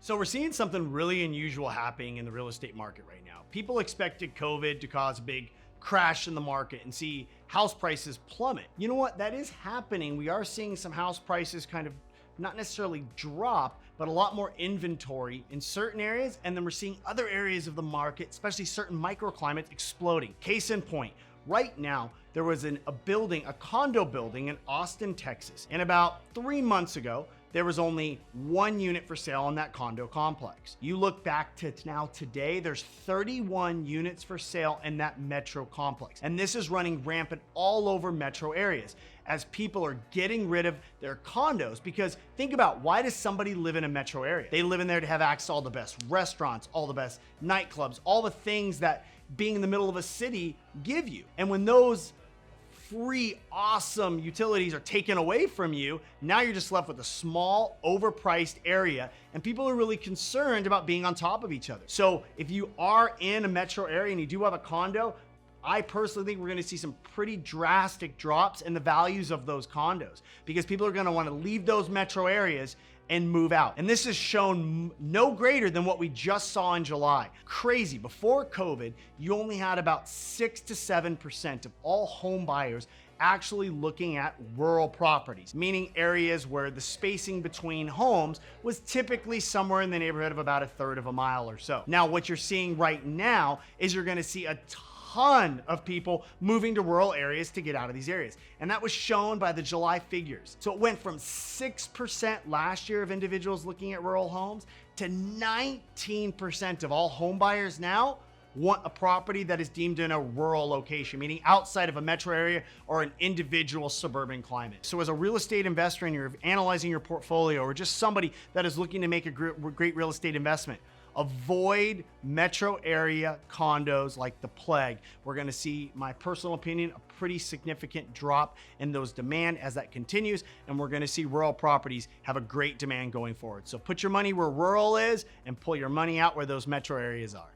So we're seeing something really unusual happening in the real estate market right now. People expected COVID to cause a big crash in the market and see house prices plummet. You know what? That is happening. We are seeing some house prices kind of not necessarily drop, but a lot more inventory in certain areas. And then we're seeing other areas of the market, especially certain microclimates, exploding. Case in point, right now, there was a condo building in Austin, Texas. And about 3 months ago, there was only one unit for sale in that condo complex. You look back to now today, there's 31 units for sale in that metro complex. And this is running rampant all over metro areas as people are getting rid of their condos. Because think about, why does somebody live in a metro area? They live in there to have access to all the best restaurants, all the best nightclubs, all the things that being in the middle of a city give you. And when those free, awesome utilities are taken away from you, now you're just left with a small, overpriced area, and people are really concerned about being on top of each other. So if you are in a metro area and you do have a condo, I personally think we're gonna see some pretty drastic drops in the values of those condos because people are gonna wanna leave those metro areas and move out. And this is shown no greater than what we just saw in July. Crazy. Before COVID, you only had about 6 to 7% of all home buyers actually looking at rural properties, meaning areas where the spacing between homes was typically somewhere in the neighborhood of about 1/3 of a mile or so. Now, what you're seeing right now is you're gonna see a ton of people moving to rural areas to get out of these areas. And that was shown by the July figures. So it went from 6% last year of individuals looking at rural homes to 19% of all home buyers now want a property that is deemed in a rural location, meaning outside of a metro area or an individual suburban climate. So as a real estate investor and you're analyzing your portfolio, or just somebody that is looking to make a great real estate investment, avoid metro area condos like the plague. We're gonna see, my personal opinion, a pretty significant drop in those demand as that continues, and we're gonna see rural properties have a great demand going forward. So put your money where rural is and pull your money out where those metro areas are.